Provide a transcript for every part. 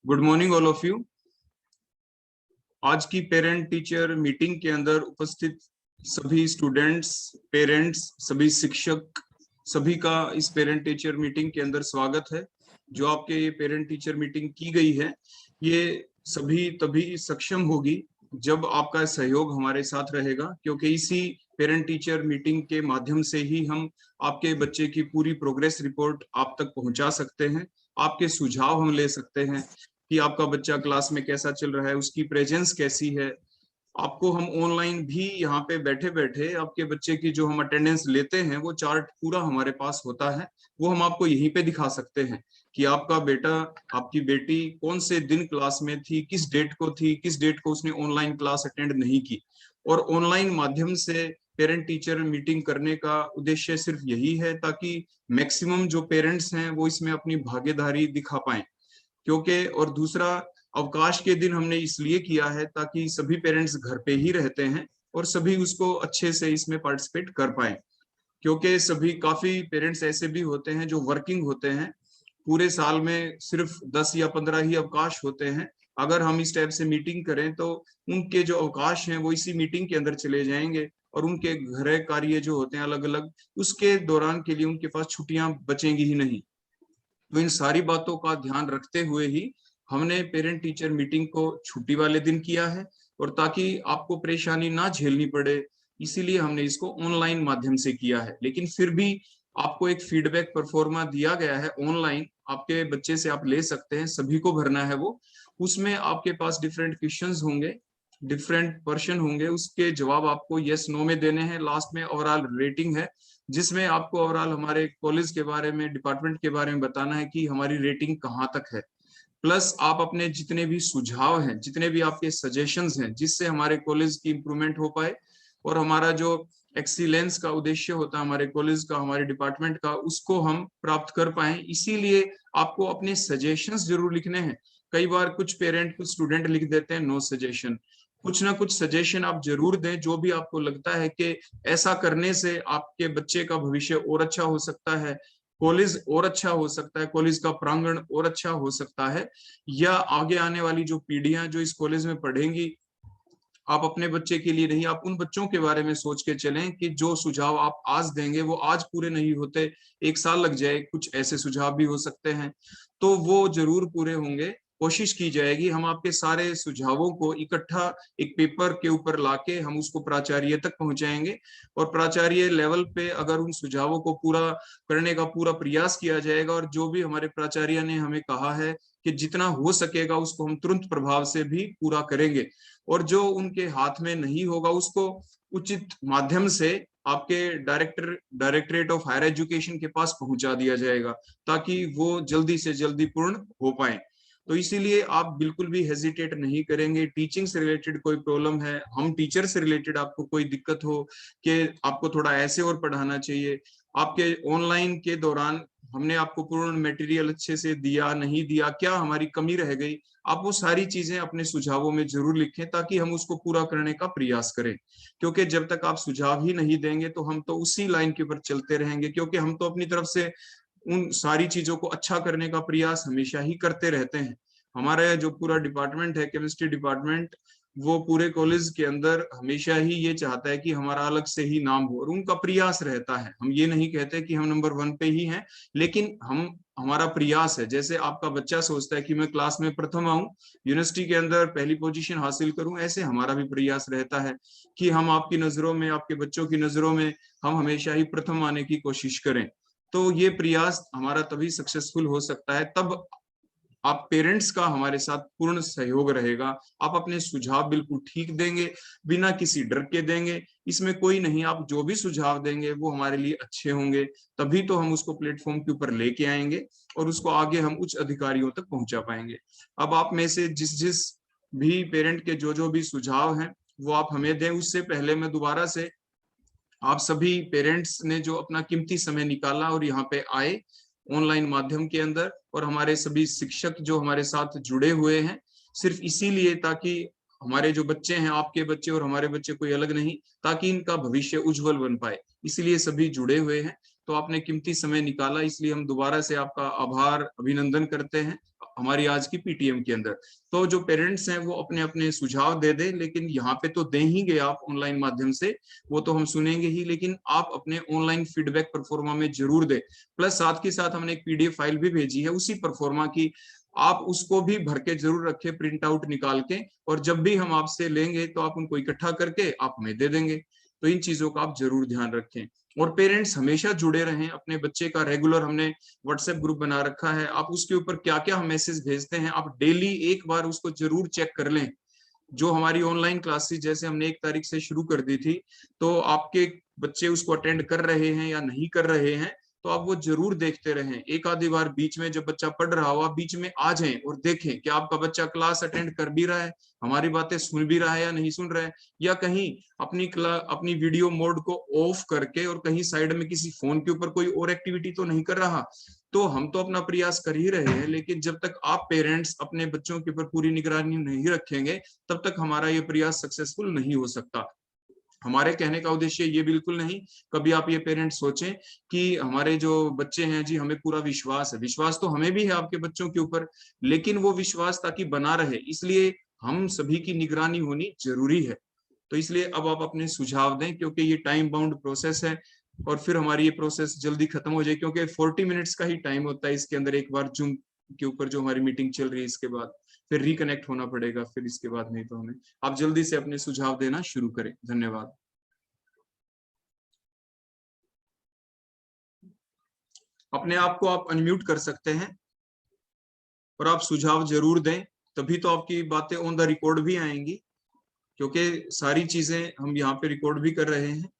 Good morning all of you. आज की parent teacher meeting के अंदर उपस्थित सभी स्टूडेंट्स, पेरेंट्स, सभी शिक्षक, सभी का इस पेरेंट टीचर मीटिंग के अंदर स्वागत है। जो आपके ये पेरेंट टीचर मीटिंग की गई है, ये सभी तभी सक्षम होगी जब आपका सहयोग हमारे साथ रहेगा, क्योंकि इसी पेरेंट टीचर मीटिंग के माध्यम से ही हम आपके बच्चे की पूरी प्रोग्रेस रिपोर्ट आप तक पहुंचा सकते हैं। आपके सुझाव हम ले सकते हैं कि आपका बच्चा क्लास में कैसा चल रहा है, उसकी प्रेजेंस कैसी है। आपको हम ऑनलाइन भी यहाँ पे बैठे बैठे आपके बच्चे की जो हम अटेंडेंस लेते हैं वो चार्ट पूरा हमारे पास होता है, वो हम आपको यहीं पे दिखा सकते हैं कि आपका बेटा, आपकी बेटी कौन से दिन क्लास में थी, किस डेट को थी, किस डेट को उसने ऑनलाइन क्लास अटेंड नहीं की। और ऑनलाइन माध्यम से पेरेंट टीचर मीटिंग करने का उद्देश्य सिर्फ यही है ताकि मैक्सिमम जो पेरेंट्स हैं वो इसमें अपनी भागीदारी दिखा पाए। क्योंकि और दूसरा, अवकाश के दिन हमने इसलिए किया है ताकि सभी पेरेंट्स घर पे ही रहते हैं और सभी उसको अच्छे से इसमें पार्टिसिपेट कर पाए। क्योंकि सभी काफी पेरेंट्स ऐसे भी होते हैं जो वर्किंग होते हैं, पूरे साल में सिर्फ 10 या 15 ही अवकाश होते हैं। अगर हम इस टाइप से मीटिंग करें तो उनके जो अवकाश हैं वो इसी मीटिंग के अंदर चले जाएंगे और उनके घर कार्य जो होते हैं अलग अलग, उसके दौरान के लिए उनके पास छुट्टियां बचेंगी ही नहीं। तो इन सारी बातों का ध्यान रखते हुए ही हमने पेरेंट टीचर मीटिंग को छुट्टी वाले दिन किया है, और ताकि आपको परेशानी ना झेलनी पड़े इसीलिए हमने इसको ऑनलाइन माध्यम से किया है। लेकिन फिर भी आपको एक फीडबैक परफॉर्मा दिया गया है ऑनलाइन, आपके बच्चे से आप ले सकते हैं, सभी को भरना है वो। उसमें आपके पास डिफरेंट क्वेश्चंस होंगे, डिफरेंट पर्सन होंगे, उसके जवाब आपको यस नो में देने हैं। लास्ट में ओवरऑल रेटिंग है जिसमें आपको ओवरऑल हमारे कॉलेज के बारे में, डिपार्टमेंट के बारे में बताना है कि हमारी रेटिंग कहाँ तक है। प्लस आप अपने जितने भी सुझाव हैं, जितने भी आपके सजेशंस हैं, जिससे हमारे कॉलेज की इंप्रूवमेंट हो पाए और हमारा जो एक्सीलेंस का उद्देश्य होता है हमारे कॉलेज का, हमारे डिपार्टमेंट का, उसको हम प्राप्त कर पाए। इसीलिए आपको अपने सजेशंस जरूर लिखने हैं। कई बार कुछ पेरेंट, कुछ स्टूडेंट लिख देते हैं नो सजेशन। कुछ ना कुछ सजेशन आप जरूर दें, जो भी आपको लगता है कि ऐसा करने से आपके बच्चे का भविष्य और अच्छा हो सकता है, कॉलेज और अच्छा हो सकता है, कॉलेज का प्रांगण और अच्छा हो सकता है, या आगे आने वाली जो पीढ़ियां जो इस कॉलेज में पढ़ेंगी, आप अपने बच्चे के लिए नहीं, आप उन बच्चों के बारे में सोच के चलें कि जो सुझाव आप आज देंगे वो आज पूरे नहीं होते, 1 साल लग जाए, कुछ ऐसे सुझाव भी हो सकते हैं, तो वो जरूर पूरे होंगे। कोशिश की जाएगी हम आपके सारे सुझावों को इकट्ठा एक पेपर के ऊपर लाके हम उसको प्राचार्य तक पहुंचाएंगे, और प्राचार्य लेवल पे अगर उन सुझावों को पूरा करने का पूरा प्रयास किया जाएगा, और जो भी हमारे प्राचार्य ने हमें कहा है कि जितना हो सकेगा उसको हम तुरंत प्रभाव से भी पूरा करेंगे, और जो उनके हाथ में नहीं होगा उसको उचित माध्यम से आपके डायरेक्टरेट ऑफ हायर एजुकेशन के पास पहुंचा दिया जाएगा ताकि वो जल्दी से जल्दी पूर्ण हो पाए। तो इसीलिए आप बिल्कुल भी हेजिटेट नहीं करेंगे। टीचिंग से रिलेटेड कोई प्रॉब्लम है, हम टीचर से रिलेटेड आपको कोई दिक्कत हो कि आपको थोड़ा ऐसे और पढ़ाना चाहिए, आपके ऑनलाइन के दौरान हमने आपको पूर्ण मटेरियल अच्छे से दिया नहीं दिया, क्या हमारी कमी रह गई, आप वो सारी चीजें अपने सुझावों में जरूर लिखें ताकि हम उसको पूरा करने का प्रयास करें। क्योंकि जब तक आप सुझाव ही नहीं देंगे तो हम तो उसी लाइन के ऊपर चलते रहेंगे, क्योंकि हम तो अपनी तरफ से उन सारी चीजों को अच्छा करने का प्रयास हमेशा ही करते रहते हैं। हमारा जो पूरा डिपार्टमेंट है, केमिस्ट्री डिपार्टमेंट, वो पूरे कॉलेज के अंदर हमेशा ही ये चाहता है कि हमारा अलग से ही नाम हो, और उनका प्रयास रहता है। हम ये नहीं कहते कि हम नंबर 1 पे ही हैं, लेकिन हम, हमारा प्रयास है। जैसे आपका बच्चा सोचता है कि मैं क्लास में प्रथम आऊं, यूनिवर्सिटी के अंदर पहली पोजीशन हासिल करूं, ऐसे हमारा भी प्रयास रहता है कि हम आपकी नजरों में, आपके बच्चों की नजरों में हम हमेशा ही प्रथम आने की कोशिश करें। तो ये प्रयास हमारा तभी सक्सेसफुल हो सकता है, तब आप पेरेंट्स का हमारे साथ पूर्ण सहयोग रहेगा। आप अपने सुझाव बिल्कुल ठीक देंगे, बिना किसी डर के देंगे, इसमें कोई नहीं, आप जो भी सुझाव देंगे वो हमारे लिए अच्छे होंगे, तभी तो हम उसको प्लेटफॉर्म के ऊपर लेके आएंगे और उसको आगे हम उच्च अधिकारियों तक पहुंचा पाएंगे। अब आप में से जिस जिस भी पेरेंट के जो जो भी सुझाव हैं वो आप हमें दें। उससे पहले मैं दोबारा से आप सभी पेरेंट्स ने जो अपना कीमती समय निकाला और यहाँ पे आए ऑनलाइन माध्यम के अंदर, और हमारे सभी शिक्षक जो हमारे साथ जुड़े हुए हैं सिर्फ इसीलिए ताकि हमारे जो बच्चे हैं, आपके बच्चे और हमारे बच्चे कोई अलग नहीं, ताकि इनका भविष्य उज्जवल बन पाए, इसलिए सभी जुड़े हुए हैं। तो आपने कीमती समय निकाला, इसलिए हम दोबारा से आपका आभार, अभिनंदन करते हैं। हमारी आज की पीटीएम के अंदर। तो जो पेरेंट्स हैं वो अपने अपने सुझाव दे दें, लेकिन यहाँ पे तो दे ही गए आप ऑनलाइन माध्यम से, वो तो हम सुनेंगे ही, लेकिन आप अपने ऑनलाइन फीडबैक परफॉर्मा में जरूर दें। प्लस साथ के साथ हमने एक पीडीएफ फाइल भी भेजी है उसी परफॉर्मा की, आप उसको भी भर के जरूर रखें प्रिंट आउट निकाल के, और जब भी हम आपसे लेंगे तो आप उनको इकट्ठा करके आप हमें दे देंगे। तो इन चीजों का आप जरूर ध्यान रखें। और पेरेंट्स हमेशा जुड़े रहें अपने बच्चे का, रेगुलर हमने व्हाट्सएप ग्रुप बना रखा है, आप उसके ऊपर क्या क्या हम मैसेज भेजते हैं आप डेली एक बार उसको जरूर चेक कर लें। जो हमारी ऑनलाइन क्लासेस जैसे हमने 1 तारीख से शुरू कर दी थी, तो आपके बच्चे उसको अटेंड कर रहे हैं या नहीं कर रहे हैं, तो आप वो जरूर देखते रहें। एक आधी बार बीच में जब बच्चा पढ़ रहा हो आप बीच में आ जाएं और देखें कि आपका बच्चा क्लास अटेंड कर भी रहा है, हमारी बातें सुन भी रहा है या नहीं सुन रहा है, या कहीं अपनी वीडियो मोड को ऑफ करके और कहीं साइड में किसी फोन के ऊपर कोई और एक्टिविटी तो नहीं कर रहा। तो हम तो अपना प्रयास कर ही रहे हैं, लेकिन जब तक आप पेरेंट्स अपने बच्चों के ऊपर पूरी निगरानी नहीं रखेंगे तब तक हमारा ये प्रयास सक्सेसफुल नहीं हो सकता। हमारे कहने का उद्देश्य ये बिल्कुल नहीं, कभी आप ये पेरेंट्स सोचें कि हमारे जो बच्चे हैं जी हमें पूरा विश्वास है, विश्वास तो हमें भी है आपके बच्चों के ऊपर, लेकिन वो विश्वास ताकि बना रहे इसलिए हम सभी की निगरानी होनी जरूरी है। तो इसलिए अब आप अपने सुझाव दें, क्योंकि ये टाइम बाउंड प्रोसेस है और फिर हमारी ये प्रोसेस जल्दी खत्म हो जाए, क्योंकि 40 मिनट्स का ही टाइम होता है इसके अंदर, एक बार जूम के ऊपर जो हमारी मीटिंग चल रही है इसके बाद फिर रिकनेक्ट होना पड़ेगा फिर इसके बाद, नहीं तो हमें आप जल्दी से अपने सुझाव देना शुरू करें। धन्यवाद। अपने आप को आप अनम्यूट कर सकते हैं और आप सुझाव जरूर दें, तभी तो आपकी बातें ऑन द रिकॉर्ड भी आएंगी, क्योंकि सारी चीजें हम यहाँ पे रिकॉर्ड भी कर रहे हैं।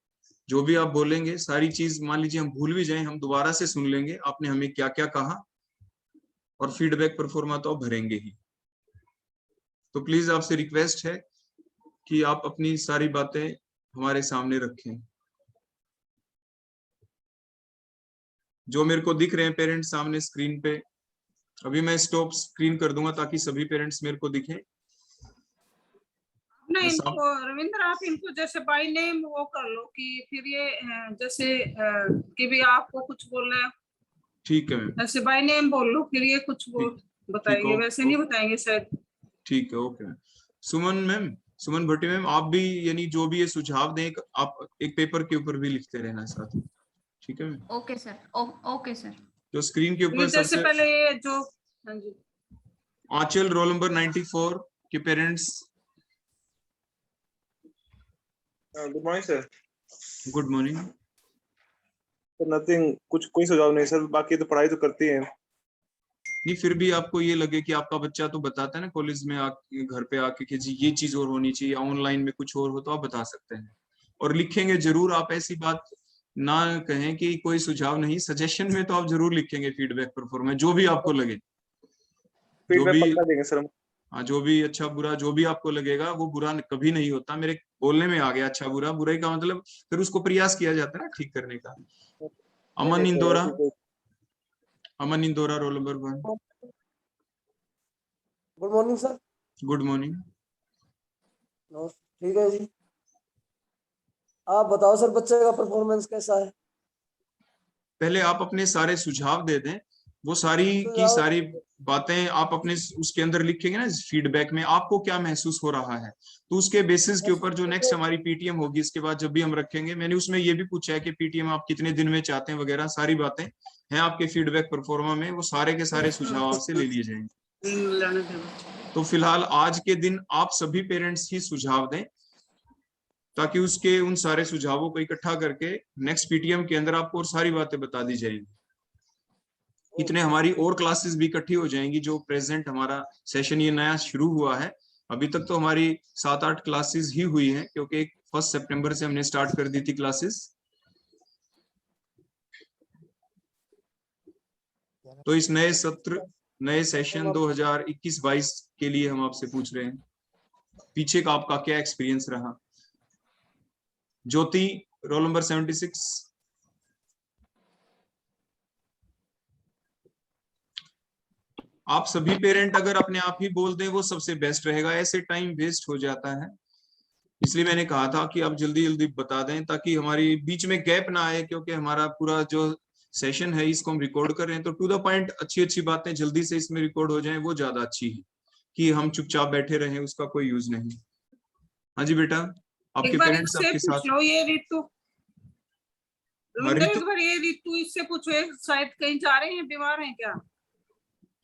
जो भी आप बोलेंगे सारी चीज, मान लीजिए हम भूल भी जाएं, हम दोबारा से सुन लेंगे आपने हमें क्या क्या कहा, और फीडबैक परफॉर्मा तो आप भरेंगे ही। तो प्लीज आपसे रिक्वेस्ट है कि आप अपनी सारी बातें हमारे सामने रखें। जो मेरे को दिख रहे हैं पेरेंट्स सामने स्क्रीन पे, अभी मैं स्टॉप स्क्रीन कर दूंगा ताकि सभी पेरेंट्स मेरे को दिखें। नहीं, इनको रविंद्र आप इनको जैसे बाय नेम वो कर लो कि फिर ये जैसे कि भी आपको कुछ बोलना है, ठीक है मैम, ऐसे बाय नेम बोल लो, फिर ये कुछ वो बताएंगे, वैसे नहीं बताएंगे शायद। ठीक है, ओके मैम। सुमन मैम, सुमन भट्टी मैम, आप भी यानी जो भी ये सुझाव दें आप एक पेपर के ऊपर भी लिखते रहना साथ में, ठीक है ma'am? Okay sir, okay sir. जो स्क्रीन के ऊपर जैसे सबसे पहले ये जो, हाँ जी, आंचल रोल नंबर 94 के parents. Good morning sir. Good morning. Nothing, कुछ कोई सुझाव नहीं सर, बाकी तो पढ़ाई तो करती है। नहीं, फिर भी आपको ये लगे कि आपका बच्चा तो बताता है ना कॉलेज में आके, घर पे आके कि जी ये चीज और होनी चाहिए, ऑनलाइन में कुछ और हो, तो आप बता सकते हैं और लिखेंगे जरूर। आप ऐसी बात ना कहें कि कोई सुझाव नहीं, सजेशन में तो आप जरूर लिखेंगे फीडबैक परफॉर्मेंस, जो भी आपको लगे, जो भी पक्का देंगे सर। हाँ, जो भी अच्छा बुरा जो भी आपको लगेगा, वो बुरा कभी नहीं होता। मेरे बोलने में आ गया अच्छा बुरा, बुराई का मतलब फिर उसको प्रयास किया जाता है ना ठीक करने का। Aman Indora, Aman Indora roll number 1। Good morning sir. Good morning. ठीक है जी, आप बताओ सर बच्चे का परफॉर्मेंस कैसा है? पहले आप अपने सारे सुझाव दे दें, वो सारी की सारी बातें आप अपने उसके अंदर लिखेंगे ना फीडबैक में, आपको क्या महसूस हो रहा है, तो उसके बेसिस के ऊपर जो नेक्स्ट हमारी पीटीएम होगी इसके बाद जब भी हम रखेंगे, मैंने उसमें ये भी पूछा है कि पीटीएम आप कितने दिन में चाहते हैं वगैरह, सारी बातें हैं आपके फीडबैक परफॉर्मा में, वो सारे के सारे सुझाव आपसे ले लिए जाएंगे। तो फिलहाल आज के दिन आप सभी पेरेंट्स ही सुझाव दें, ताकि उसके उन सारे सुझावों को इकट्ठा करके नेक्स्ट पीटीएम के अंदर आपको और सारी बातें बता दी जाएंगी। इतने हमारी और क्लासेस भी इकट्ठी हो जाएंगी। जो प्रेजेंट हमारा सेशन ये नया शुरू हुआ है, अभी तक तो हमारी 7-8 क्लासेस ही हुई हैं, क्योंकि 1 सितंबर से हमने स्टार्ट कर दी थी क्लासेस। तो इस नए सत्र, नए सेशन 2021-22 के लिए हम आपसे पूछ रहे हैं पीछे का आपका क्या एक्सपीरियंस रहा। ज्योति रोल नंबर 76। आप सभी पेरेंट अगर अपने आप ही बोल दें वो सबसे बेस्ट रहेगा, ऐसे टाइम वेस्ट हो जाता है, इसलिए मैंने कहा था कि आप जल्दी जल्दी बता दें ताकि हमारी बीच में गैप ना आए, क्योंकि हमारा पूरा जो सेशन है, इसको हम रिकॉर्ड कर रहे हैं, तो टू द पॉइंट अच्छी अच्छी बातें जल्दी से इसमें रिकॉर्ड हो जाएं, वो ज्यादा अच्छी है कि हम चुपचाप बैठे रहें, उसका कोई यूज नहीं। हाँ जी बेटा, आपके एक बार पेरेंट्स इससे आपके पूछ साथ। लो, ये रितु हाँ रविंद्र, रितु, एक बार ये रितु इससे पूछो, ये शायद कहीं जा रहे हैं, बीमार हैं क्या?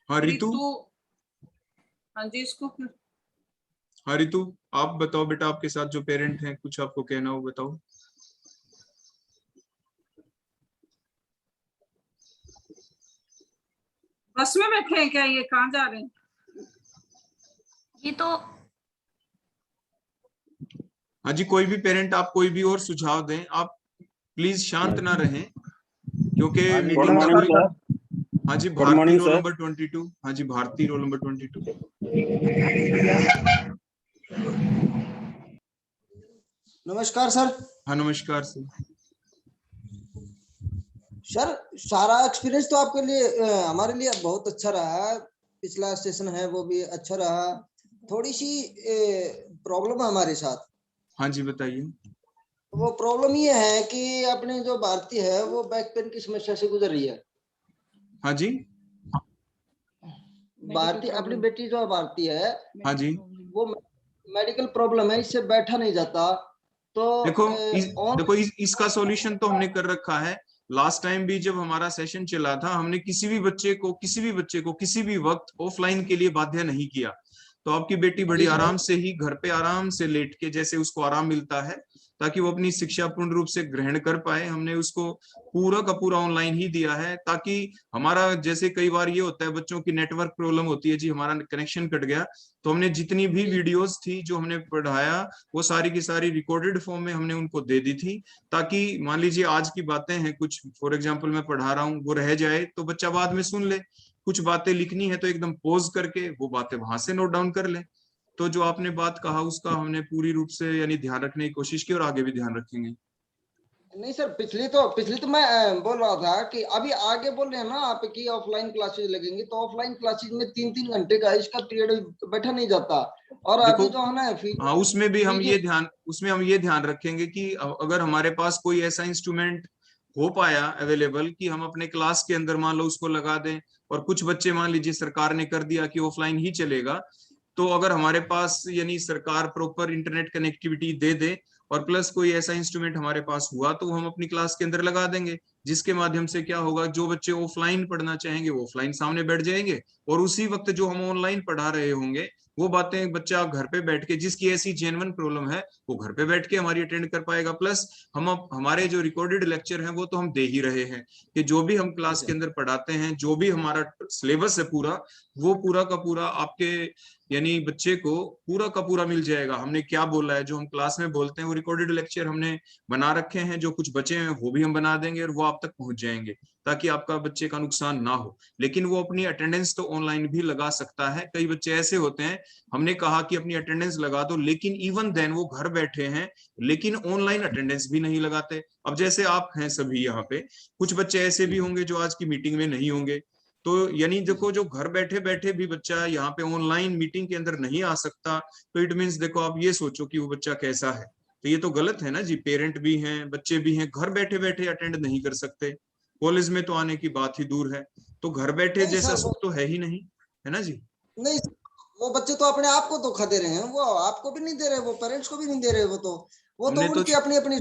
हाँ रितु, रितु, हाँ जी, इसको हाँ रितु, आप बताओ बेटा, आपके साथ जो पेरेंट हैं, कुछ आपको कहना हो बताओ। बस में बैठे हैं क्या? ये कहाँ जा रहे हैं? ये तो हाँ जी, कोई भी पेरेंट, आप कोई भी और सुझाव दें, आप प्लीज शांत ना रहें, क्योंकि मीटिंग का कोई। हाँ जी, भारती रोल नंबर 22। हाँ जी, भारती रोल नंबर 22। नमस्कार सर। हाँ नमस्कार सर। सर सारा एक्सपीरियंस तो आपके लिए हमारे लिए बहुत अच्छा रहा। पिछला सेशन है वो भी अच्छा रहा। थोड़ी सी प्रॉब्लम है हमारे साथ। हाँ जी बताइए। वो प्रॉब्लम ये है कि अपने जो भारती है वो बैक पेन की समस्या से गुजर रही है। हाँ जी, भारती, अपनी बेटी जो भारती है, हाँ जी, वो मेडिकल प्रॉब्लम है, इससे बैठा नहीं जाता। तो देखो इसका सॉल्यूशन तो हमने कर रखा है। लास्ट टाइम भी जब हमारा सेशन चला था, हमने किसी भी बच्चे को किसी भी वक्त ऑफलाइन के लिए बाध्य नहीं किया। तो आपकी बेटी बड़ी आराम से ही घर पे आराम से लेट के, जैसे उसको आराम मिलता है ताकि वो अपनी शिक्षा पूर्ण रूप से ग्रहण कर पाए, हमने उसको पूरा का पूरा ऑनलाइन ही दिया है। ताकि हमारा, जैसे कई बार ये होता है बच्चों की नेटवर्क प्रॉब्लम होती है जी, हमारा कनेक्शन कट गया, तो हमने जितनी भी वीडियोस थी जो हमने पढ़ाया, वो सारी की सारी रिकॉर्डेड फॉर्म में हमने उनको दे दी थी, ताकि मान लीजिए आज की बातें हैं कुछ, फॉर एग्जाम्पल मैं पढ़ा रहा हूँ, वो रह जाए तो बच्चा बाद में सुन ले। कुछ बातें लिखनी है तो एकदम पॉज करके वो बातें वहां से नोट डाउन कर ले। तो जो आपने बात कहा उसका हमने पूरी रूप से यानी ध्यान रखने की कोशिश की, और आगे भी ध्यान रखेंगे। नहीं सर, पिछली तो मैं बोल रहा था कि अभी आगे बोल रहे हैं ना आप कि ऑफलाइन क्लासेस लगेंगी, तो ऑफलाइन क्लासेस में 3-3 घंटे का इसका पीरियड बैठा नहीं जाता। और देखो, अभी जो है ना हाँ उसमें हम ये ध्यान रखेंगे कि अगर हमारे पास कोई ऐसा इंस्ट्रूमेंट हो पाया अवेलेबल कि हम अपने क्लास के अंदर मान लो उसको लगा दें, और कुछ बच्चे मान लीजिए सरकार ने कर दिया कि ऑफलाइन ही चलेगा, तो अगर हमारे पास यानी सरकार प्रॉपर इंटरनेट कनेक्टिविटी दे दे और प्लस कोई ऐसा इंस्ट्रूमेंट हमारे पास हुआ, तो हम अपनी क्लास के अंदर लगा देंगे, जिसके माध्यम से क्या होगा, जो बच्चे ऑफलाइन पढ़ना चाहेंगे वो ऑफलाइन सामने बैठ जाएंगे, और उसी वक्त जो हम ऑनलाइन पढ़ा रहे होंगे वो बातें बच्चा घर पे बैठ के, जिसकी ऐसी जेन्युइन प्रॉब्लम है, वो घर पे बैठ के हमारी अटेंड कर पाएगा। प्लस हम हमारे जो रिकॉर्डेड लेक्चर हैं वो तो हम दे ही रहे हैं, कि जो भी हम क्लास के अंदर पढ़ाते हैं, जो भी हमारा सिलेबस है पूरा, वो पूरा का पूरा आपके यानी बच्चे को पूरा का पूरा मिल जाएगा। हमने क्या बोला है, जो हम क्लास में बोलते हैं वो रिकॉर्डेड लेक्चर हमने बना रखे हैं, जो कुछ बचे हैं वो भी हम बना देंगे और वो आप तक पहुंच जाएंगे, ताकि आपका बच्चे का नुकसान ना हो। लेकिन वो अपनी अटेंडेंस तो ऑनलाइन भी लगा सकता है। कई बच्चे ऐसे होते हैं, हमने कहा कि अपनी अटेंडेंस लगा दो, लेकिन इवन देन वो घर बैठे हैं लेकिन ऑनलाइन अटेंडेंस भी नहीं लगाते। अब जैसे आप हैं सभी यहाँ पे, कुछ बच्चे ऐसे भी होंगे जो आज की मीटिंग में नहीं होंगे, तो यानी देखो, जो घर बैठे बैठे भी बच्चा यहाँ पे ऑनलाइन मीटिंग के अंदर नहीं आ सकता, तो इट मीन्स देखो आप ये सोचो कि वो बच्चा कैसा है। तो ये तो गलत है ना जी, पेरेंट भी हैं, बच्चे भी हैं, घर बैठे बैठे अटेंड नहीं कर सकते, कॉलेज में तो आने की बात ही दूर है, तो घर बैठे नहीं जैसा सर, सुख तो है ही नहीं, है ना जी। नहीं, वो बच्चे तो अपने आप को धोखा दे रहे हैं। वो आपको भी नहीं दे रहे, वो पेरेंट्स को भी नहीं दे रहे। वो तो हमने तो उनकी अपनी अपनी।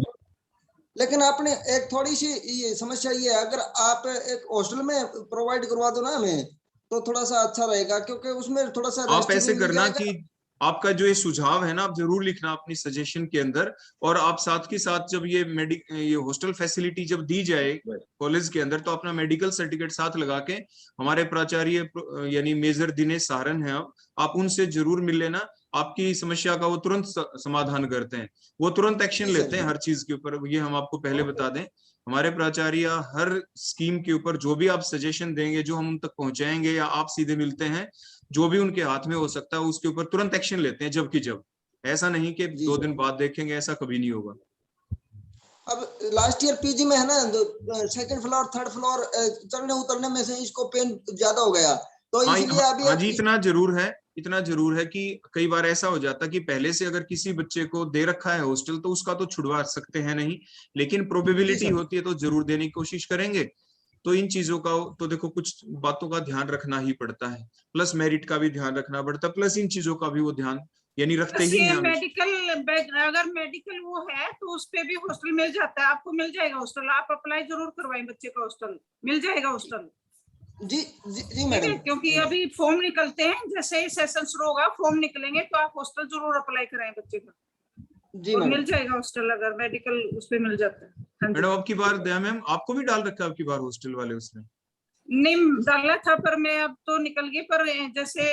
लेकिन आपने एक थोड़ी सी ये समस्या ये है, अगर आप एक हॉस्टल में प्रोवाइड करवा दो ना हमें, तो थोड़ा सा अच्छा रहेगा, क्योंकि उसमें थोड़ा सा आप रेस्ट ऐसे भी मिल करना जाएगा। कि आपका जो ये सुझाव है ना, आप जरूर लिखना अपनी सजेशन के अंदर, और आप साथ के साथ जब ये हॉस्टल फैसिलिटी जब दी जाए कॉलेज के अंदर, तो अपना मेडिकल सर्टिफिकेट साथ लगा के, हमारे प्राचार्य यानी मेजर दिनेश सहारन है, आप उनसे जरूर मिल लेना। आपकी समस्या का वो तुरंत समाधान करते हैं, वो तुरंत एक्शन लेते हैं हर चीज के ऊपर। ये हम आपको पहले बता दें, हमारे प्राचार्य हर स्कीम के ऊपर जो भी आप सजेशन देंगे, जो हम उन तक पहुंचाएंगे या आप सीधे मिलते हैं, जो भी उनके हाथ में हो सकता है उसके ऊपर तुरंत एक्शन लेते हैं, जब की जब। ऐसा नहीं कि जी 2 सर। दिन बाद देखेंगे, ऐसा कभी नहीं होगा। अब लास्ट ईयर पीजी में है ना, सेकंड फ्लोर थर्ड फ्लोर चढ़ने उतरने में से इसको पेन ज्यादा हो गया, तो हाँ इसलिए हाँ, अभी हाँ जी, इतना जरूर है कि कई बार ऐसा हो जाता कि पहले से अगर किसी बच्चे को दे रखा है हॉस्टल, तो उसका तो छुड़वा सकते हैं नहीं, लेकिन जी प्रोबेबिलिटी सर। होती है तो जरूर देने की कोशिश करेंगे। तो इन चीजों का तो देखो कुछ बातों का ध्यान रखना ही पड़ता है, प्लस मेरिट का भी ध्यान रखना पड़ता है, प्लस इन चीजों का भी वो ध्यान यानी रखते ही हैं हमेशा। मेडिकल, अगर मेडिकल वो है तो उस पे भी हॉस्टल मिल जाता है, आपको मिल जाएगा हॉस्टल, आप अप्लाई जरूर करवाएं, बच्चे का हॉस्टल मिल जाएगा हॉस्टल। जी जी जी ठीक है, मैडम। क्योंकि अभी फॉर्म निकलते हैं, जैसे ही सेशन शुरू होगा फॉर्म निकलेंगे तो आप हॉस्टल जरूर अप्लाई कराएं बच्चे का, जी और मैडम। मिल जाएगा हॉस्टल अगर मेडिकल उस पे मिल जाता है। हाँ जी। मैडम आपकी बार दया मैम आपको भी डाल रखा है आपकी बार हॉस्टल वाले उसमें? नहीं डाला था, पर मैं अब तो निकल गई, पर जैसे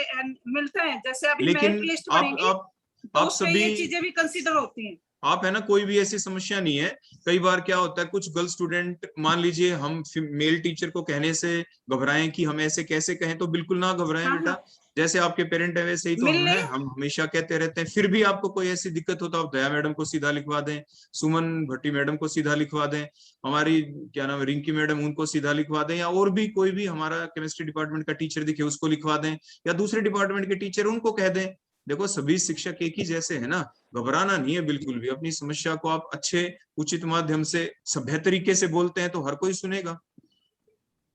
मिलता है, जैसे अभी लेकिन मेरिट लिस्ट आप बनेगी आप तो आप उस पे सभी ये चीजें भी कंसीडर होती हैं। आप है ना, कोई भी ऐसी समस्या नहीं है। कई बार क्या होता है कुछ गर्ल स्टूडेंट, मान लीजिए हम मेल टीचर को कहने से घबराएं कि हम ऐसे कैसे कहें, तो बिल्कुल ना घबराएं हाँ, बेटा, जैसे आपके पेरेंट है वैसे ही तो हम मिलने हैं, हम हमेशा कहते रहते हैं। फिर भी आपको कोई ऐसी दिक्कत हो तो आप दया मैडम को सीधा लिखवा दें, सुमन भट्टी मैडम को सीधा लिखवा दें, हमारी क्या नाम है रिंकी मैडम, उनको सीधा लिखवा दें, या और भी कोई भी हमारा केमिस्ट्री डिपार्टमेंट का टीचर दिखे उसको लिखवा दें, या दूसरे डिपार्टमेंट के टीचर उनको कह दें। देखो सभी शिक्षक एक ही जैसे है ना, घबराना नहीं है बिल्कुल भी। अपनी समस्या को आप अच्छे उचित माध्यम से सभ्य तरीके से बोलते हैं तो हर कोई सुनेगा।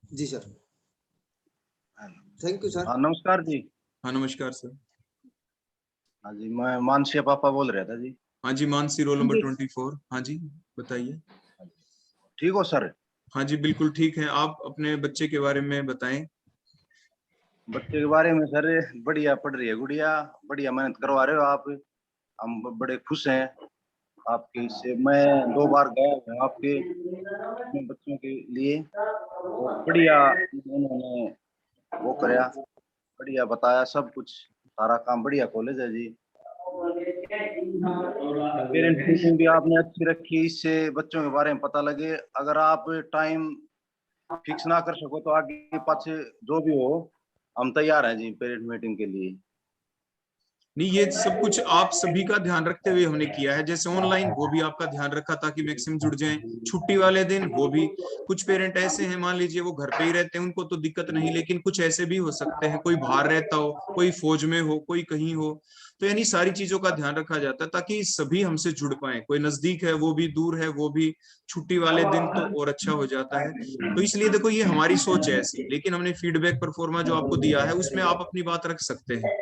जी सर, थैंक यू सर। हाँ नमस्कार जी। हाँ नमस्कार सर। हाँ जी, मैं मानसी पापा बोल रहा था जी। हाँ जी मानसी, रोल नंबर जी। 24। हाँ जी बताइए। ठीक हो सर? हाँ जी बिल्कुल ठीक है। आप अपने बच्चे के बारे में बताएं। बच्चे के बारे में सर, बढ़िया पढ़ रही है गुड़िया, बढ़िया मेहनत करवा रहे हो आप, हम बड़े खुश हैं आपके इससे। मैं 2 बार गया हूँ आपके अपने बच्चों के लिए, और बढ़िया उन्होंने वो कराया, बढ़िया बताया सब कुछ, सारा काम बढ़िया कॉलेज है जी। पेरेंट मीटिंग भी आपने अच्छी रखी, इससे बच्चों के बारे में पता लगे। अगर आप टाइम फिक्स ना कर सको तो आगे पाछे जो भी हो हम तैयार हैं जी पेरेंट मीटिंग के लिए। नहीं ये सब कुछ आप सभी का ध्यान रखते हुए हमने किया है। जैसे ऑनलाइन वो भी आपका ध्यान रखा ताकि मैक्सिमम जुड़ जाएं, छुट्टी वाले दिन वो भी। कुछ पेरेंट ऐसे हैं मान लीजिए वो घर पे ही रहते हैं उनको तो दिक्कत नहीं, लेकिन कुछ ऐसे भी हो सकते हैं कोई बाहर रहता हो, कोई फौज में हो, कोई कहीं हो, तो यानी सारी चीजों का ध्यान रखा जाता है ताकि सभी हमसे जुड़ पाए। कोई नजदीक है वो भी, दूर है वो भी, छुट्टी वाले दिन तो और अच्छा हो जाता है। तो इसलिए देखो ये हमारी सोच है ऐसी, लेकिन हमने फीडबैक परफॉर्मा जो आपको दिया है उसमें आप अपनी बात रख सकते हैं।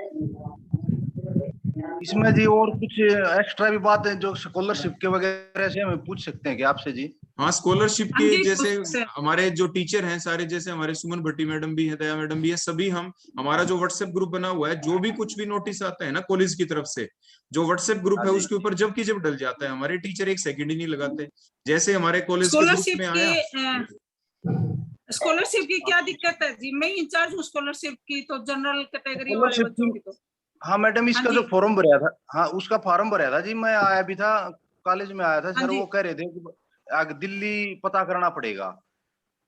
इसमें जी और कुछ एक्स्ट्रा भी बात है जो स्कॉलरशिप के वगैरह से हमें पूछ सकते हैं कि आपसे जी? हाँ स्कॉलरशिप हाँ के जी, जैसे पूछ सकते हैं। हमारे जो टीचर हैं सारे, जैसे हमारे सुमन भट्टी मैडम भी है, दया मैडम भी है, सभी हम, हमारा जो व्हाट्सएप ग्रुप बना हुआ है, जो भी कुछ भी नोटिस आता है ना कॉलेज की तरफ से, जो व्हाट्सएप ग्रुप है हाँ जी। उसके ऊपर जब की जब डल जाता है, हमारे टीचर एक सेकंड ही नहीं लगाते। जैसे हमारे कॉलेज के ग्रुप स्कॉलरशिप में आया, स्कॉलरशिप की क्या दिक्कत है जी? मैं इंचार्ज हूँ स्कॉलरशिप की, तो जनरल कैटेगरी वाले स्कॉलरशिप बच्चों की, की तो। हाँ मैडम इसका हाँ जो जी। फॉर्म भरा था, हाँ उसका फॉर्म भरा था जी, मैं आया भी था, कॉलेज में आया था हाँ सर, जी। वो कह रहे थे कि आगे दिल्ली पता करना पड़ेगा।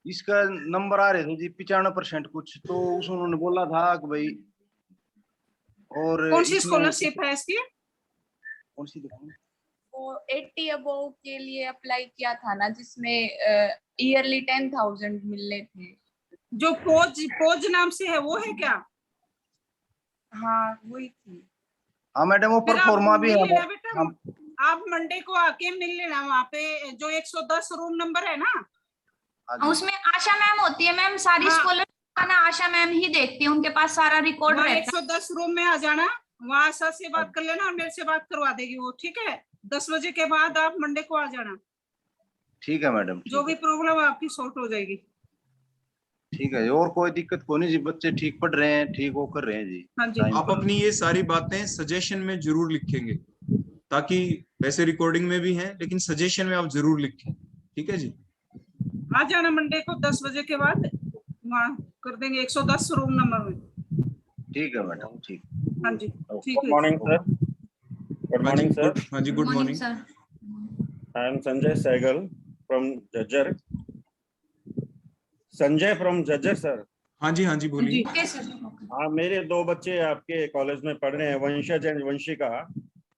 इसका नंबर आ रहे थे जी 95% कुछ, तो उस उन्होंने बोला था कि भाई, और कौन सी इसमें स्कॉलरशिप है इसकी? कौन सी दिखाऊं? वो 80 अबोव के लिए अप्लाई किया था ना, जिसमें ईयरली 10,000 मिलने थे। जो पोज नाम से है वो है क्या? हाँ वही थी। हाँ मैडम वो फिर आप परफॉर्मा भी मिल है। लेना बेटा, हम आप मंडे को आके मिल लेना वहाँ पे, जो 110 रूम नंबर है ना। हाँ जी। उसमें आशा मैम होती है मैम, सारी हाँ। स्कॉलरशिप का ना आशा मैम ही देखती है, उनके पास सारा रिकॉर्ड वहाँ रहता है। 110 रूम में आ जाना, वहाँ आशा से बात कर लेना और मेरे से बात करवा देगी वो, ठीक है? 10 बजे के बाद आप मंडे को आ जाना, ठीक है मैडम, जो भी प्रॉब्लम है आपकी सॉल्व हो जाएगी। ठीक है। और कोई दिक्कत कोई नहीं जी, बच्चे ठीक पढ़ रहे हैं, ठीक वो कर रहे हैं जी। हाँ जी। टाइम आप पर। अपनी ये सारी बातें सजेशन में जरूर लिखेंगे, ताकि वैसे रिकॉर्डिंग में भी है लेकिन सजेशन में आप जरूर लिखें, ठीक है जी? आ जाना मंडे को 10 बजे के बाद, वहाँ कर देंगे 110 रूम नंबर में। ठीक है मैडम, ठीक। हाँ जी ठीक Good है। morning, sir. Good morning, sir. हाँ जी good morning. Sir. I am Sanjay Sehgal from Jajjar. संजय from Jajjar, sir. हाँ जी बोलिए। जी। Okay sir. हाँ, मेरे 2 बच्चे आपके कॉलेज में पढ़ रहे हैं, वंशज and Vanshika.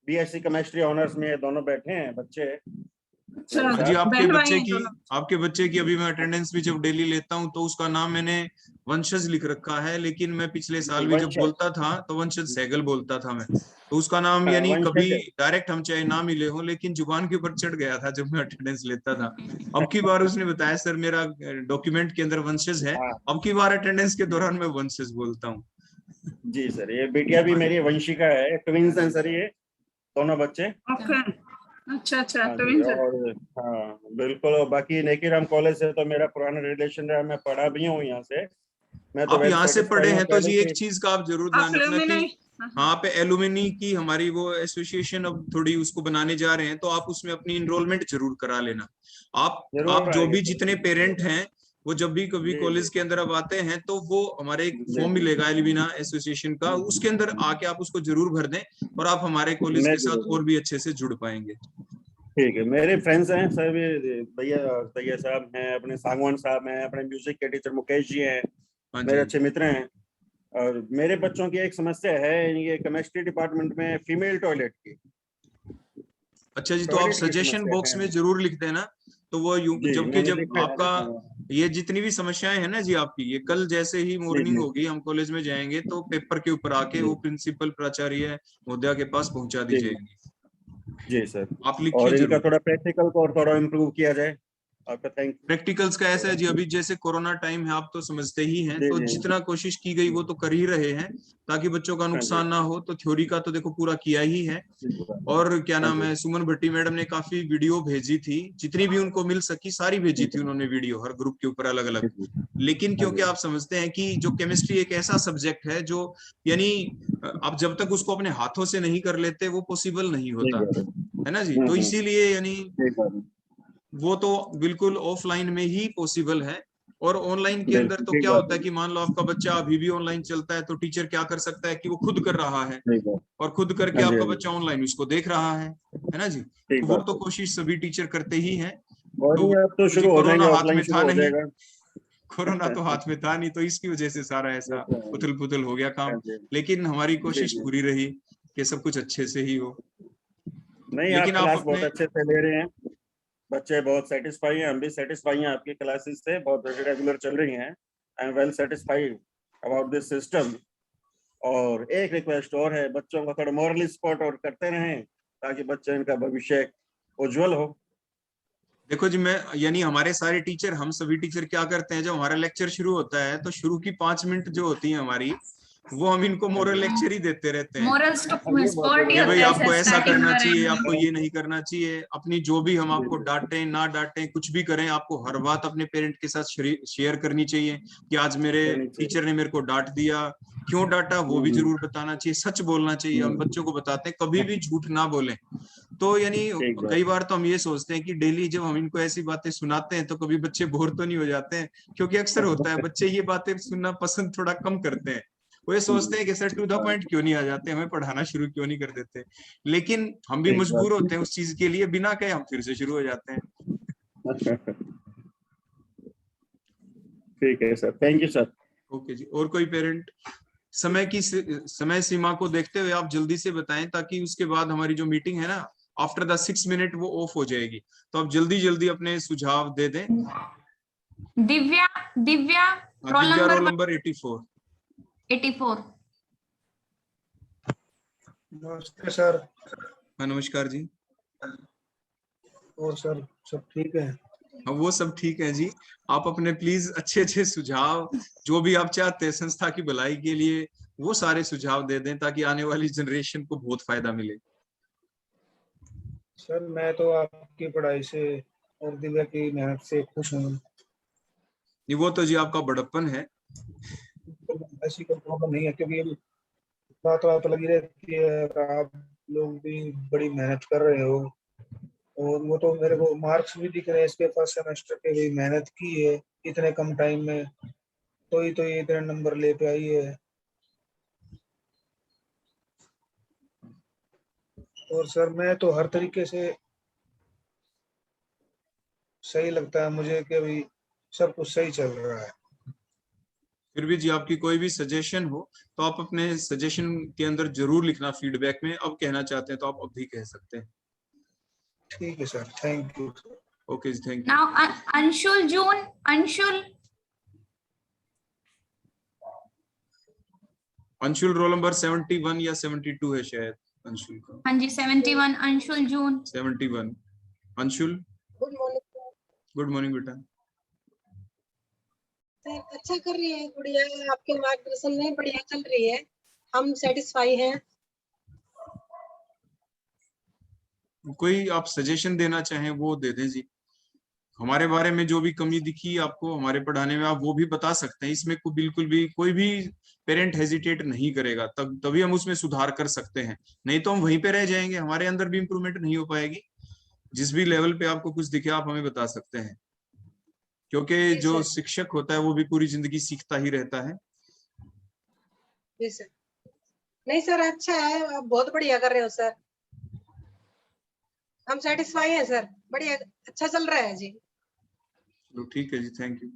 BSc chemistry honours में ये दोनों बैठे हैं बच्चे। अच्छा, हाँ जी, आपके बहन भाई बच्चे हैं की दोनों। आपके बच्चे की अभी मैं अटेंडेंस भी जब डेली लेता हूँ तो उसका नाम मैंने वंशज लिख रखा है, लेकिन मैं पिछले साल भी जब वंशज। बोलता था तो वंशज सहगल बोलता था मैं, तो उसका नाम हाँ, यानी वंशज कभी है। डायरेक्ट हम चाहे ना मिले हो, लेकिन जुबान के ऊपर चढ़ गया था जब मैं अटेंडेंस लेता था। अब की बार उसने बताया सर मेरा डॉक्यूमेंट के अंदर वंशज है, हाँ अब की बार अटेंडेंस के दौरान मैं वंशज बोलता हूँ। जी सर, ये बिटिया भी मेरी वंशिका है, ट्विंस हैं सर ये दोनों बच्चे। ओके, अच्छा अच्छा, हाँ जी, ट्विंस है। और हाँ बिल्कुल। और बाकी नेकीराम कॉलेज से तो मेरा पुराना रिलेशन रहा, मैं पढ़ा भी हूँ यहाँ से। मैं तो आप वेल यहाँ से सेटिस्फाई पढ़े हूँ हैं तो पहले जी एक से। चीज का आप जरूर आप ध्यान रखना कि लुमिनी, हाँ पे एलुमिनी की हमारी वो एसोसिएशन अब थोड़ी उसको बनाने जा रहे हैं, तो आप उसमें अपनी इनरोलमेंट जरूर करा लेना। आप जरूर जो आएंगे भी सर। जितने पेरेंट हैं वो जब भी कभी जी कॉलेज जी के अंदर अब आते हैं तो वो हमारे एक जी फॉर्म जी। मिलेगा एलुमिना एसोसिएशन का, उसके अंदर आके आप उसको जरूर भर दें और आप हमारे कॉलेज मैं के साथ जरूर। और भी अच्छे से जुड़ पाएंगे। ठीक है, मेरे फ्रेंड्स हैं सर भी, भैया भैया साहब हैं, अपने सांगवान साहब हैं, अपने म्यूजिक के टीचर मुकेश जी हैं, हाँ मेरे जी, अच्छे मित्र हैं। और मेरे बच्चों की एक समस्या है ये केमिस्ट्री डिपार्टमेंट में फीमेल टॉयलेट की। अच्छा जी, तो आप टॉयलेट की सजेशन समस्या बॉक्स है। में जरूर लिख देना। तो वो जी जबकि मैंने जब लिखा है। आपका हाँ, ये जितनी भी समस्याएं हैं ना जी आपकी, ये कल जैसे ही जी मॉर्निंग जी होगी हम कॉलेज में जाएंगे तो पेपर के ऊपर आके जी वो प्रिंसिपल प्राचार्य महोदया के पास पहुंचा दी जी जाएगी। जी सर। आप लिखिए और इनका जरूर। थोड़ा प्रैक्टिकल को और थोड़ा इम्प्रूव किया जाए। आपका थैंक प्रैक्टिकल्स का ऐसा है जी, अभी जैसे कोरोना टाइम है आप तो समझते ही हैं, जी तो जी। जितना कोशिश की गई वो तो कर ही रहे हैं ताकि बच्चों का हाँ जी। नुकसान ना हो। तो थ्योरी का तो देखो पूरा किया ही है। और क्या हाँ नाम जी। है, सुमन भट्टी मैडम ने काफी वीडियो भेजी थी, जितनी भी उनको मिल सकी सारी भेजी थी उन्होंने वीडियो, हर ग्रुप के ऊपर अलग अलग। लेकिन हाँ क्योंकि जी। आप समझते हैं कि जो केमिस्ट्री एक ऐसा सब्जेक्ट है जो यानी आप जब तक उसको अपने हाथों से नहीं कर लेते वो पॉसिबल नहीं ठीक होता, है। है ना जी। तो इसीलिए यानी ठीक है। वो तो बिल्कुल ऑफलाइन में ही पॉसिबल है। और ऑनलाइन के अंदर बिल्कुल तो ठीक क्या बात होता है। है कि मान लो आपका बच्चा अभी भी ऑनलाइन चलता है तो टीचर क्या कर सकता है कि वो खुद कर रहा है ठीक है। और खुद करके हाँ जी आपका हाँ जी। बच्चा ऑनलाइन उसको देख रहा है ना जी। ठीक तो वो बात तो है। कोशिश सभी टीचर करते ही हैं। और तो ये अब तो जी शुरू हो कोरोना जाएंगे, हाथ ऑफलाइन में था शुरू हो नहीं, जाएगा। कोरोना तो हाथ में था नहीं, तो इसकी वजह से सारा ये ऐसा तो है। उथल पुथल हो गया हाँ काम। जी। लेकिन हमारी जी कोशिश जी। पूरी रही कि सब कुछ अच्छे से ही हो। नहीं, आप लेकिन आप क्लास बहुत अपने अच्छे से ले रहे हैं, बच्चे बहुत सेटिस्फाई हैं, हम भी सेटिस्फाई हैं आपकी क्लासेस से, बहुत रेगुलर चल रही हैं। I am well satisfied about this system. और एक रिक्वेस्ट और है, बच्चों को थोड़ा मॉरली सपोर्ट और करते रहें ताकि बच्चे इनका भविष्य उज्जवल हो। देखो जी, मैं यानी हमारे सारे टीचर, हम सभी टीचर क्या करते हैं, जब हमारा लेक्चर शुरू होता है तो शुरू की 5 मिनट जो होती है हमारी, वो हम इनको हाँ मोरल जी। लेक्चर ही देते रहते हैं मोरल ये बहुत सपोर्ट ही कि जरूरी भाई होता है आपको सर ऐसा स्टार्टिंग करना चाहिए, में। आपको ये नहीं करना चाहिए। अपनी जो भी हम आपको डांटें ना डांटें कुछ भी करें, आपको हर बात अपने पेरेंट के साथ शेयर करनी चाहिए कि आज मेरे करनी चाहिए। टीचर ने मेरे को डांट दिया, क्यों डांटा वो भी जरूर बताना चाहिए, सच बोलना चाहिए। हम बच्चों को बताते हैं कभी भी झूठ ना बोलें। तो यानी ठीक बात। कई बार तो हम ये सोचते हैं कि डेली जब हम इनको ऐसी बातें सुनाते हैं तो कभी बच्चे बोर तो नहीं हो जाते हैं, क्योंकि अक्सर होता है बच्चे ये बातें सुनना पसंद थोड़ा कम करते हैं। वो ये सोचते हैं कि सर टू द पॉइंट क्यों नहीं आ जाते, हमें पढ़ाना शुरू क्यों नहीं कर देते। लेकिन हम भी ठीक मजबूर होते हैं उस चीज के लिए, बिना कहे हम फिर से शुरू हो जाते हैं। बात। ठीक है sir, thank you sir. Okay जी, और कोई पेरेंट? समय सीमा को देखते हुए आप जल्दी से बताएं ताकि उसके बाद हमारी जो मीटिंग है ना, आफ्टर द 6 मिनट वो ऑफ हो जाएगी। तो आप जल्दी जल्दी अपने सुझाव दे दें। Divya, Divya roll Divya roll number number 84। 84। नमस्ते सर। हाँ नमस्कार जी। और सर सब ठीक है? हाँ वो सब ठीक है जी। आप अपने प्लीज अच्छे अच्छे सुझाव जो भी आप चाहते हैं संस्था की भलाई के लिए, वो सारे सुझाव दे दें ताकि आने वाली जनरेशन को बहुत फायदा मिले। सर मैं तो आपकी पढ़ाई से और दिव्या की मेहनत से खुश हूँ। नहीं वो तो जी आपका बड़प्पन है। ऐसी कोई प्रॉब्लम नहीं है, क्योंकि ये बात लगी रहती है, आप लोग भी बड़ी मेहनत कर रहे हो। और वो तो मेरे को मार्क्स भी दिख रहे हैं इसके फर्स्ट सेमेस्टर के, भी मेहनत की है इतने कम टाइम में, तो ये इतने नंबर ले पे आई है। और सर मैं तो हर तरीके से सही लगता है मुझे कि अभी सब कुछ सही चल रहा है। फिर भी जी आपकी कोई भी सजेशन हो तो आप अपने सजेशन के अंदर जरूर लिखना फीडबैक में। अब कहना चाहते हैं तो आप अब भी कह सकते हैं। ठीक है sir, thank you. Okay ji, thank you. Now Anshul जून, अंशुल अंशुल रोल नंबर 71 या 72 है शायद अंशुल का। हाँ जी 71 अंशुल जून। 71 Anshul. Good morning good morning बेटा। सर, अच्छा कर रही है गुड़िया, आपके मार्गदर्शन में बढ़िया चल रही है, हम सेटिस्फाई हैं। कोई आप सजेशन देना चाहें वो दे दें जी। हमारे बारे में जो भी कमी दिखी आपको हमारे पढ़ाने में, आप वो भी बता सकते हैं। इसमें बिल्कुल भी कोई भी पेरेंट हेजिटेट नहीं करेगा, तभी हम उसमें सुधार कर सकते हैं। नहीं तो हम वहीं पे रह जाएंगे, हमारे अंदर भी इम्प्रूवमेंट नहीं हो पाएगी। जिस भी लेवल पे आपको कुछ दिखे आप हमें बता सकते हैं, क्योंकि जो शिक्षक होता है वो भी पूरी जिंदगी सीखता ही रहता है। जी सर। नहीं सर, अच्छा है, आप बहुत बढ़िया कर रहे हो सर, हम सेटिस्फाई हैं सर, बढ़िया अच्छा चल रहा है जी। तो ठीक है जी, थैंक यू।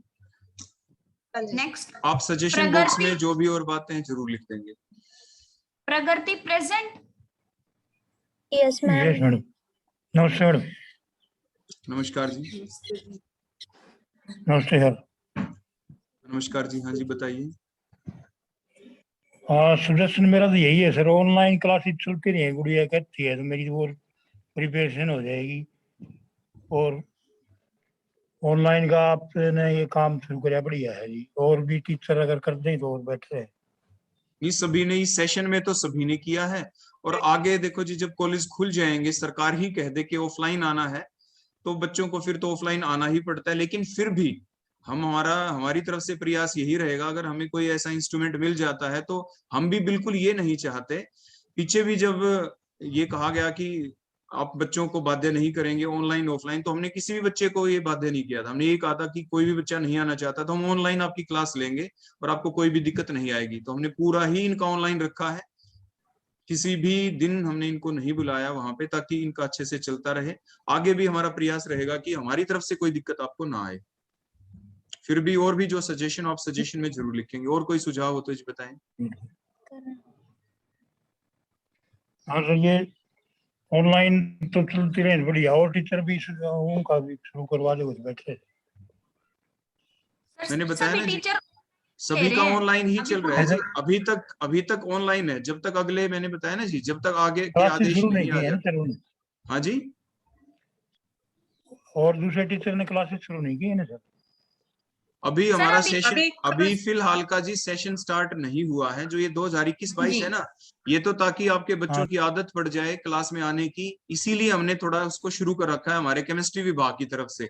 नेक्स्ट आप सजेशन बॉक्स में जो भी और बातें हैं जरूर लिख देंगे। प्रगति प्रेजेंट। Yes ma'am. नमस्ते मैडम। नमस्कार जी। नमस्ते सर। नमस्कार जी, हाँ जी बताइए। हाँ, सजेशन मेरा तो यही है सर, ऑनलाइन क्लासेस चलती रही है, गुड़िया कहती है तो मेरी वो प्रिपरेशन हो जाएगी। और ऑनलाइन का आपने ये काम शुरू किया, बढ़िया है जी। और भी टीचर अगर कर दें तो और बेटर है। नहीं, सभी ने इस सेशन में तो सभी ने किया है। और आगे देखो जी, जब कॉलेज खुल जाएंगे, सरकार ही कह दे कि ऑफलाइन आना है, तो बच्चों को फिर तो ऑफलाइन आना ही पड़ता है। लेकिन फिर भी हमारी तरफ से प्रयास यही रहेगा, अगर हमें कोई ऐसा इंस्ट्रूमेंट मिल जाता है तो हम भी बिल्कुल ये नहीं चाहते। पीछे भी जब ये कहा गया कि आप बच्चों को बाध्य नहीं करेंगे ऑनलाइन ऑफलाइन, तो हमने किसी भी बच्चे को ये बाध्य नहीं किया था। हमने ये कहा था कि कोई भी बच्चा नहीं आना चाहता तो हम ऑनलाइन आपकी क्लास लेंगे और आपको कोई भी दिक्कत नहीं आएगी। तो हमने पूरा ही इनका ऑनलाइन रखा है, किसी भी दिन हमने इनको नहीं बुलाया वहां पे, ताकि इनका अच्छे से चलता रहे। आगे भी हमारा प्रयास रहेगा कि हमारी तरफ से कोई दिक्कत आपको ना आए। फिर भी और भी जो सजेशन आप सजेशन में जरूर लिखेंगे। और कोई सुझाव हो तो जी बताएं। हाँ सर, ये ऑनलाइन तो चलती रहे बढ़िया, और टीचर भी उनका भी शुरू करवा दो बैठे। मैंने बताया ना जी, टीचर सभी का ऑनलाइन ही चल रहा है जी। अभी अभी तक ऑनलाइन है, जब तक अगले, मैंने बताया ना जी, जब तक आगे के क्लासेस आदेश शुरू नहीं नहीं आ किए हैं जाते। सर उन्होंने। हाँ जी, और दूसरे टीचर ने क्लासेस शुरू नहीं किए ना सर। अभी हमारा अभी- सेशन अभी फिलहाल का जी सेशन स्टार्ट नहीं हुआ है। जो ये 2021-22 है ना, ये तो ताकि आपके बच्चों की आदत पड़ जाए क्लास में आने की, इसीलिए हमने थोड़ा उसको शुरू कर रखा है हमारे केमिस्ट्री विभाग की तरफ से।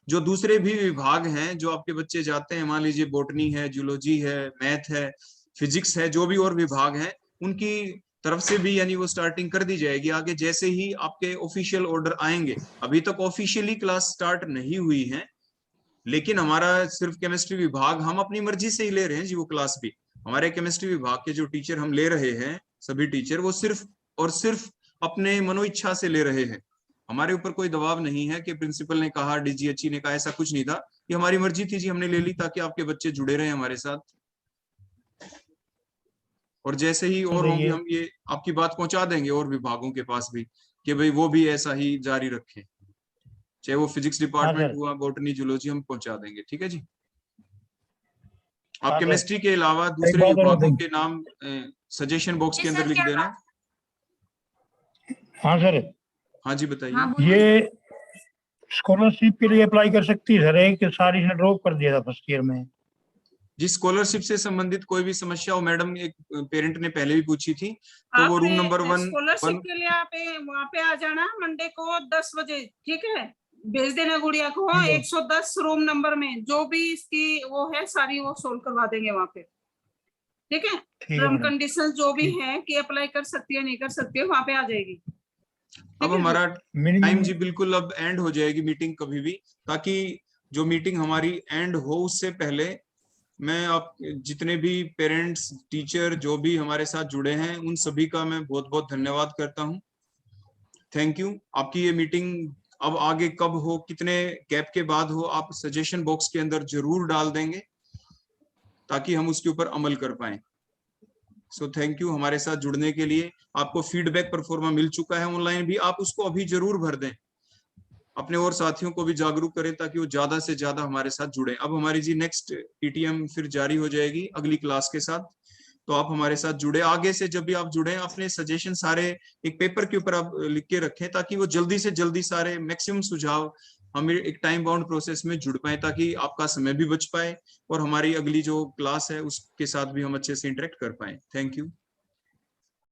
जो दूसरे भी विभाग हैं जो आपके बच्चे जाते हैं, मान लीजिए बॉटनी है, जूलॉजी है, मैथ है, फिजिक्स है, जो भी और विभाग हैं, उनकी तरफ से भी यानी वो स्टार्टिंग कर दी जाएगी आगे, जैसे ही आपके ऑफिशियल ऑर्डर आएंगे। अभी तक ऑफिशियली क्लास स्टार्ट नहीं हुई है, लेकिन हमारा सिर्फ केमिस्ट्री विभाग, हम अपनी मर्जी से ही ले रहे हैं जी वो क्लास भी। हमारे केमिस्ट्री विभाग के जो टीचर हम ले रहे हैं, सभी टीचर, वो सिर्फ और सिर्फ अपने मनोइच्छा से ले रहे हैं। हमारे ऊपर कोई दबाव नहीं है कि प्रिंसिपल ने कहा, डीजीएचई ने कहा, ऐसा कुछ नहीं था। ये हमारी मर्जी थी जी, हमने ले ली ताकि आपके बच्चे जुड़े रहे हमारे साथ। और जैसे ही और होंगे हम ये आपकी बात पहुंचा देंगे और विभागों के पास भी, कि भाई वो भी ऐसा ही जारी रखें। चाहे वो फिजिक्स डिपार्टमेंट हुआ, बॉटनी, जूलॉजी, हम पहुंचा देंगे। ठीक है जी। आप केमिस्ट्री के अलावा दूसरे विभागों के नाम सजेशन बॉक्स के अंदर लिख देना। हाँ सर। हाँ जी बताइए। ये स्कॉलरशिप के लिए अप्लाई कर सकती है सर, एक सारी ने ड्रॉप कर दिया था फर्स्ट ईयर में। जी, स्कॉलरशिप से संबंधित कोई भी समस्या हो, मैडम एक पेरेंट ने पहले भी पूछी थी, तो वो रूम नंबर 1 स्कॉलरशिप के लिए आप वहाँ पे आ जाना मंडे को 10 बजे, ठीक है। भेज देना गुड़िया को 110 रूम नंबर में, जो भी इसकी वो है सारी वो सोल्व करवा देंगे वहाँ पे, ठीक है। टर्म कंडीशन जो भी है कि अप्लाई कर सकती है नहीं कर सकती है, वहाँ पे आ जाएगी। अब हमारा टाइम जी बिल्कुल अब एंड हो जाएगी मीटिंग कभी भी, ताकि जो मीटिंग हमारी एंड हो उससे पहले मैं आप जितने भी पेरेंट्स, टीचर जो भी हमारे साथ जुड़े हैं, उन सभी का मैं बहुत बहुत धन्यवाद करता हूं। Thank you. आपकी ये मीटिंग अब आगे कब हो, कितने गैप के बाद हो, आप सजेशन बॉक्स के अंदर जरूर डाल देंगे ताकि हम उसके ऊपर अमल कर पाए। सो थैंक यू हमारे साथ जुड़ने के लिए। आपको फीडबैक परफॉर्मा मिल चुका है ऑनलाइन भी, आप उसको अभी जरूर भर दें। अपने और साथियों को भी जागरूक करें ताकि वो ज्यादा से ज्यादा हमारे साथ जुड़े। अब हमारी जी नेक्स्ट पीटीएम फिर जारी हो जाएगी अगली क्लास के साथ। तो आप हमारे साथ जुड़े। आगे से जब भी आप जुड़े अपने सजेशन सारे एक पेपर के ऊपर आप लिख के रखें, ताकि वो जल्दी से जल्दी सारे मैक्सिमम सुझाव हमें एक टाइम बाउंड प्रोसेस में जुड़ पाए, ताकि आपका समय भी बच पाए और हमारी अगली जो क्लास है उसके साथ भी हम अच्छे से इंटरेक्ट कर पाए। Thank you.